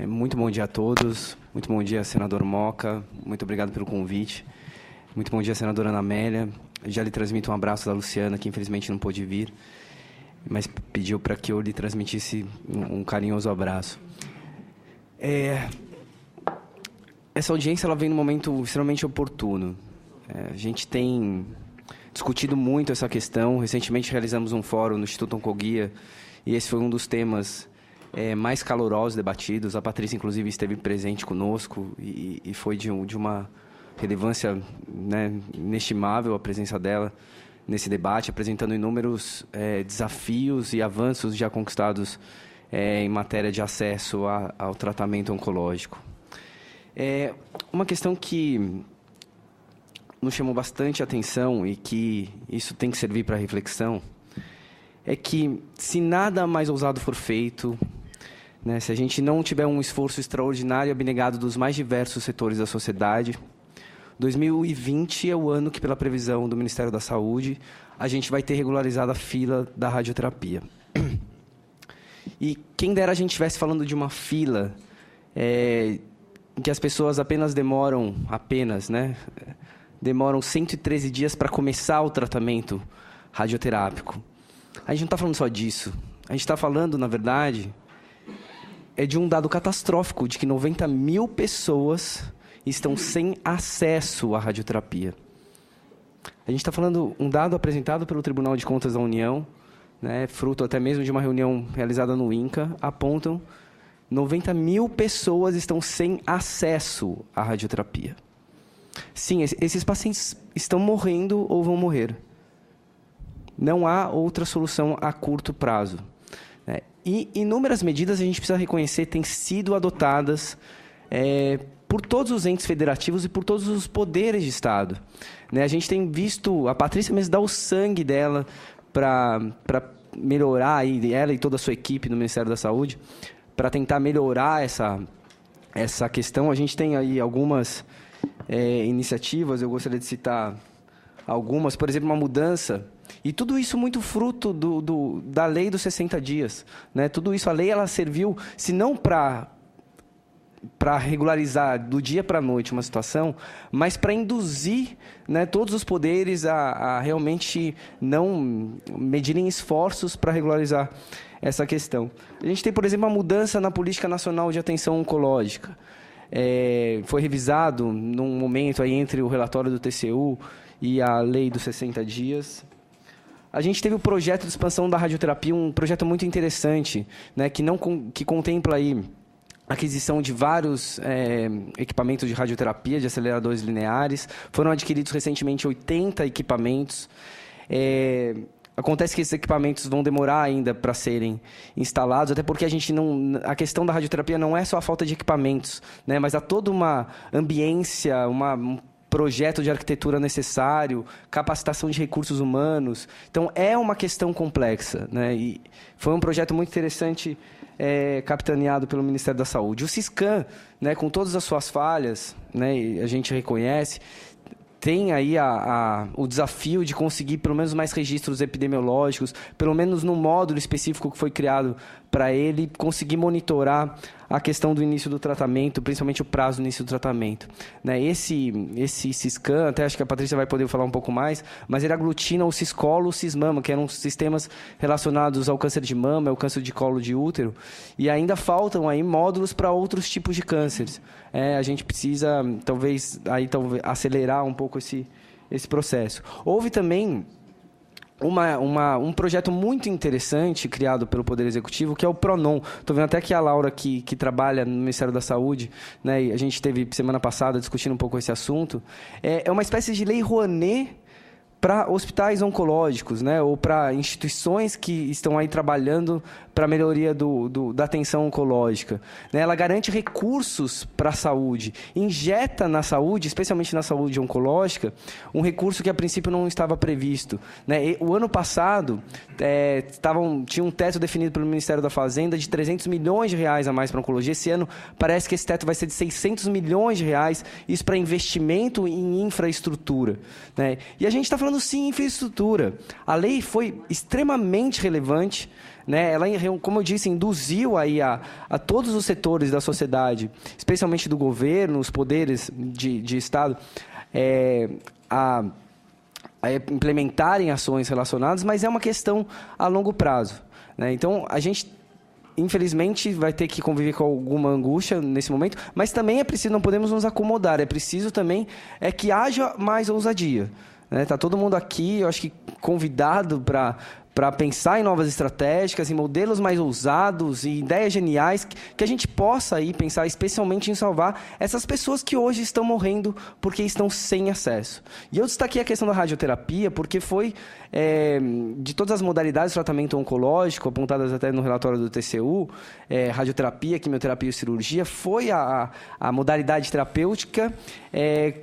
Muito bom dia a todos. Muito bom dia, senador Moca. Muito obrigado pelo convite. Muito bom dia, senadora Ana Amélia. Já lhe transmito um abraço da Luciana, que infelizmente não pôde vir, mas pediu para que eu lhe transmitisse um carinhoso abraço. Essa audiência ela vem num momento extremamente oportuno. A gente tem discutido muito essa questão. Recentemente realizamos um fórum no Instituto Oncoguia e esse foi um dos temas mais calorosos debatidos. A Patrícia, inclusive, esteve presente conosco e foi de uma relevância, né, inestimável a presença dela nesse debate, apresentando inúmeros desafios e avanços já conquistados em matéria de acesso ao tratamento oncológico. Uma questão que nos chamou bastante atenção e que isso tem que servir para reflexão é que, se nada mais ousado for feito, né, se a gente não tiver um esforço extraordinário e abnegado dos mais diversos setores da sociedade, 2020 é o ano que, pela previsão do Ministério da Saúde, a gente vai ter regularizado a fila da radioterapia. E quem dera a gente estivesse falando de uma fila em que as pessoas demoram 113 dias para começar o tratamento radioterápico. A gente não está falando só disso. A gente está falando, na verdade, de um dado catastrófico de que 90 mil pessoas estão sem acesso à radioterapia. A gente está falando um dado apresentado pelo Tribunal de Contas da União, né, fruto até mesmo de uma reunião realizada no INCA, apontam 90 mil pessoas estão sem acesso à radioterapia. Sim, esses pacientes estão morrendo ou vão morrer. Não há outra solução a curto prazo. E inúmeras medidas, a gente precisa reconhecer, têm sido adotadas por todos os entes federativos e por todos os poderes de Estado. A gente tem visto a Patrícia mesmo dar o sangue dela para melhorar, ela e toda a sua equipe no Ministério da Saúde, para tentar melhorar essa questão. A gente tem aí algumas iniciativas, eu gostaria de citar algumas, por exemplo, uma mudança, e tudo isso muito fruto da lei dos 60 dias. Né? Tudo isso, a lei ela serviu, se não para regularizar do dia para a noite uma situação, mas para induzir, né, todos os poderes a realmente não medirem esforços para regularizar essa questão. A gente tem, por exemplo, uma mudança na Política Nacional de Atenção Oncológica. Foi revisado num momento aí entre o relatório do TCU e a lei dos 60 dias. A gente teve o projeto de expansão da radioterapia, um projeto muito interessante, né, que contempla aí aquisição de vários equipamentos de radioterapia, de aceleradores lineares. Foram adquiridos recentemente 80 equipamentos. Acontece que esses equipamentos vão demorar ainda para serem instalados, até porque a questão da radioterapia não é só a falta de equipamentos, né, mas há toda uma ambiência, um projeto de arquitetura necessário, capacitação de recursos humanos. Então, é uma questão complexa, né, e foi um projeto muito interessante, capitaneado pelo Ministério da Saúde. O Siscam, né, com todas as suas falhas, né, e a gente reconhece, tem aí o desafio de conseguir pelo menos mais registros epidemiológicos, pelo menos no módulo específico que foi criado para ele, conseguir monitorar a questão do início do tratamento, principalmente o prazo do início do tratamento. Né? Esse Siscam, até acho que a Patrícia vai poder falar um pouco mais, mas ele aglutina o Siscolo e o Sismama, que eram sistemas relacionados ao câncer de mama, ao câncer de colo de útero, e ainda faltam aí módulos para outros tipos de cânceres. A gente precisa, talvez acelerar um pouco esse processo. Houve também um projeto muito interessante criado pelo Poder Executivo, que é o PRONON. Estou vendo até que a Laura, que trabalha no Ministério da Saúde, né, e a gente esteve semana passada discutindo um pouco esse assunto. É uma espécie de lei Rouanet para hospitais oncológicos, né, ou para instituições que estão aí trabalhando para a melhoria da atenção oncológica. Né? Ela garante recursos para a saúde, injeta na saúde, especialmente na saúde oncológica, um recurso que a princípio não estava previsto. Né? O ano passado, tinha um teto definido pelo Ministério da Fazenda de 300 milhões de reais a mais para a oncologia. Esse ano parece que esse teto vai ser de 600 milhões de reais, isso para investimento em infraestrutura. Né? E a gente está falando falando sim em infraestrutura. A lei foi extremamente relevante, né? Ela, como eu disse, induziu aí a todos os setores da sociedade, especialmente do governo, os poderes de Estado, a implementarem ações relacionadas, mas é uma questão a longo prazo, né? Então, a gente, infelizmente, vai ter que conviver com alguma angústia nesse momento, mas também é preciso, não podemos nos acomodar, é preciso também que haja mais ousadia. Está todo mundo aqui, eu acho que convidado para pensar em novas estratégias, em modelos mais ousados e ideias geniais que a gente possa aí pensar especialmente em salvar essas pessoas que hoje estão morrendo porque estão sem acesso. E eu destaquei a questão da radioterapia porque foi, de todas as modalidades de tratamento oncológico, apontadas até no relatório do TCU, radioterapia, quimioterapia e cirurgia, foi a modalidade terapêutica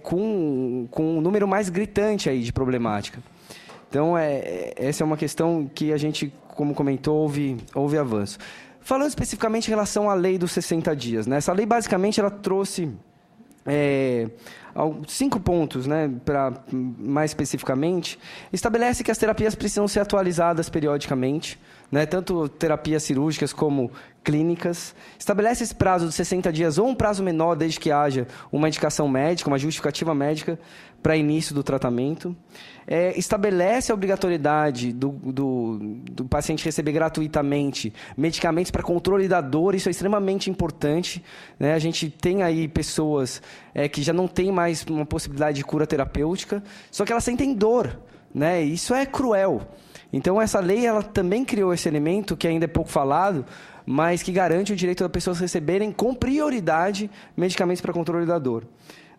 com um número mais gritante aí de problemática. Então, essa é uma questão que a gente, como comentou, houve avanço. Falando especificamente em relação à lei dos 60 dias, né? Essa lei, basicamente, ela trouxe 5 pontos, né? Mais especificamente, estabelece que as terapias precisam ser atualizadas periodicamente, né? Tanto terapias cirúrgicas como clínicas. Estabelece esse prazo de 60 dias ou um prazo menor, desde que haja uma indicação médica, uma justificativa médica para início do tratamento. Estabelece a obrigatoriedade do paciente receber gratuitamente medicamentos para controle da dor. Isso é extremamente importante, né? A gente tem aí pessoas que já não têm mais uma possibilidade de cura terapêutica, só que elas sentem dor, né? Isso é cruel. Então, essa lei ela também criou esse elemento, que ainda é pouco falado, mas que garante o direito das pessoas receberem com prioridade medicamentos para controle da dor.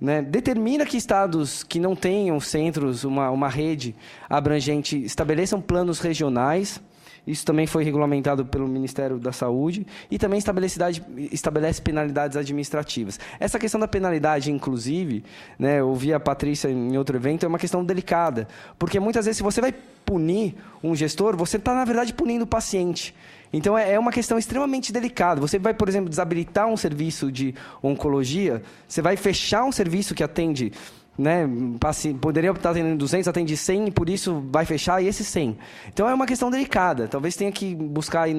Né? Determina que estados que não tenham centros, uma rede abrangente, estabeleçam planos regionais. Isso também foi regulamentado pelo Ministério da Saúde. E também estabelece penalidades administrativas. Essa questão da penalidade, inclusive, né, eu ouvi a Patrícia em outro evento, é uma questão delicada. Porque muitas vezes, se você vai punir um gestor, você está, na verdade, punindo o paciente. Então, é uma questão extremamente delicada. Você vai, por exemplo, desabilitar um serviço de oncologia, você vai fechar um serviço que atende, né, poderia estar atendendo 200, atende 100, e por isso vai fechar esse 100. Então, é uma questão delicada. Talvez tenha que buscar aí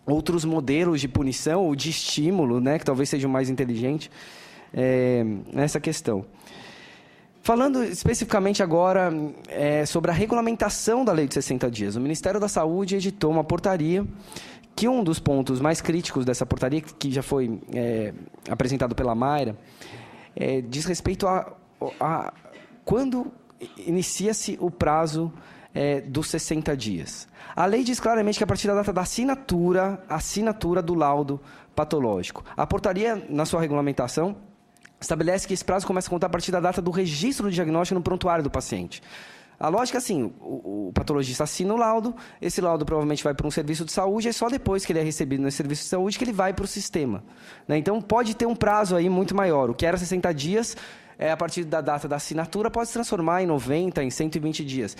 outros modelos de punição ou de estímulo, né, que talvez sejam mais inteligentes nessa questão. Falando especificamente agora sobre a regulamentação da Lei de 60 dias, o Ministério da Saúde editou uma portaria que um dos pontos mais críticos dessa portaria, que já foi apresentado pela Mayra, diz respeito a quando inicia-se o prazo dos 60 dias. A lei diz claramente que a partir da data da assinatura do laudo patológico. A portaria, na sua regulamentação, estabelece que esse prazo começa a contar a partir da data do registro do diagnóstico no prontuário do paciente. A lógica é assim, o patologista assina o laudo, esse laudo provavelmente vai para um serviço de saúde, e é só depois que ele é recebido nesse serviço de saúde que ele vai para o sistema, né? Então, pode ter um prazo aí muito maior. O que era 60 dias, a partir da data da assinatura, pode se transformar em 90, em 120 dias.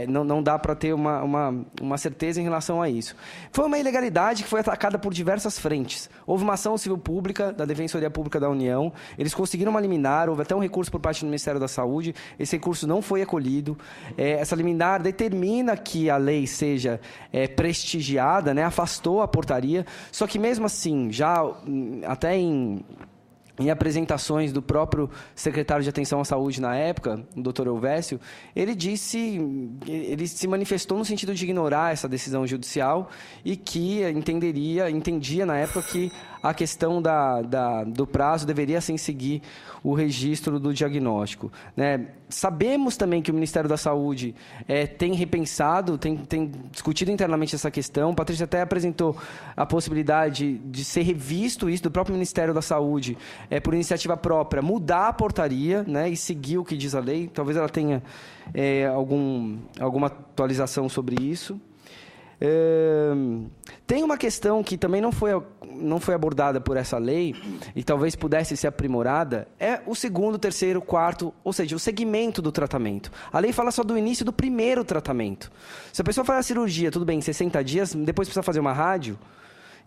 Não dá para ter uma certeza em relação a isso. Foi uma ilegalidade que foi atacada por diversas frentes. Houve uma ação civil pública da Defensoria Pública da União, eles conseguiram uma liminar, houve até um recurso por parte do Ministério da Saúde, esse recurso não foi acolhido. Essa liminar determina que a lei seja prestigiada, né? Afastou a portaria, só que mesmo assim, já até em apresentações do próprio secretário de Atenção à Saúde na época, o Dr. Elvésio, ele se manifestou no sentido de ignorar essa decisão judicial e que entendia na época que a questão do prazo deveria, sim, seguir o registro do diagnóstico, né? Sabemos também que o Ministério da Saúde tem repensado, tem discutido internamente essa questão. A Patrícia até apresentou a possibilidade de ser revisto isso do próprio Ministério da Saúde, por iniciativa própria, mudar a portaria, né, e seguir o que diz a lei. Talvez ela tenha alguma atualização sobre isso. Tem uma questão que também não foi abordada por essa lei e talvez pudesse ser aprimorada, é o segundo, terceiro, quarto, ou seja, o segmento do tratamento. A lei fala só do início do primeiro tratamento. Se a pessoa faz a cirurgia, tudo bem, em 60 dias, depois precisa fazer uma rádio,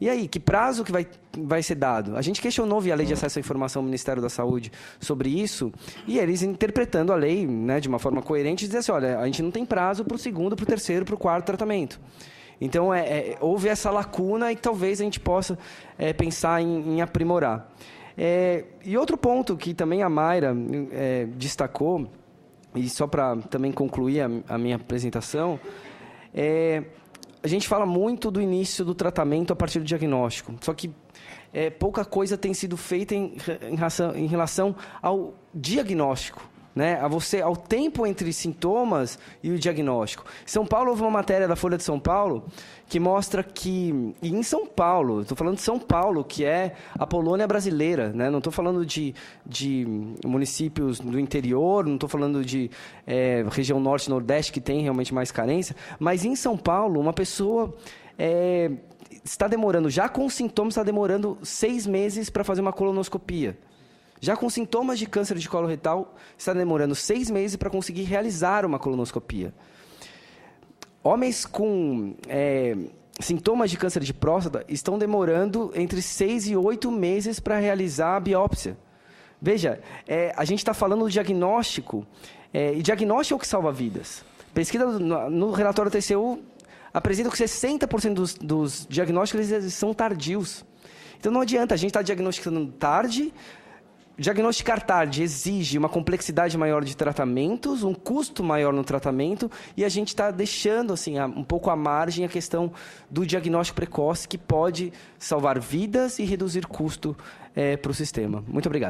E aí, que prazo que vai ser dado? A gente questionou via Lei de Acesso à Informação do Ministério da Saúde sobre isso, e eles interpretando a lei, né, de uma forma coerente, diziam assim, olha, a gente não tem prazo para o segundo, para o terceiro, para o quarto tratamento. Então, houve essa lacuna e talvez a gente possa pensar em aprimorar. E outro ponto que também a Mayra destacou, e só para também concluir a minha apresentação, a gente fala muito do início do tratamento a partir do diagnóstico, só que pouca coisa tem sido feita em relação ao diagnóstico, né? Ao tempo entre sintomas e o diagnóstico. Em São Paulo, houve uma matéria da Folha de São Paulo que mostra que, e em São Paulo, estou falando de São Paulo, que é a Polônia brasileira, né? Não estou falando de municípios do interior, não estou falando de região norte e nordeste, que tem realmente mais carência, mas em São Paulo, uma pessoa está demorando, já com sintomas, está demorando 6 meses para fazer uma colonoscopia. Já com sintomas de câncer de colo retal, está demorando 6 meses para conseguir realizar uma colonoscopia. Homens com sintomas de câncer de próstata estão demorando entre 6 e 8 meses para realizar a biópsia. Veja, a gente está falando do diagnóstico, e diagnóstico é o que salva vidas. Pesquisa no relatório da TCU apresenta que 60% dos diagnósticos eles são tardios. Então não adianta, a gente estar diagnosticando tarde. Diagnosticar tarde exige uma complexidade maior de tratamentos, um custo maior no tratamento, e a gente está deixando assim, um pouco à margem a questão do diagnóstico precoce, que pode salvar vidas e reduzir custo para o sistema. Muito obrigado.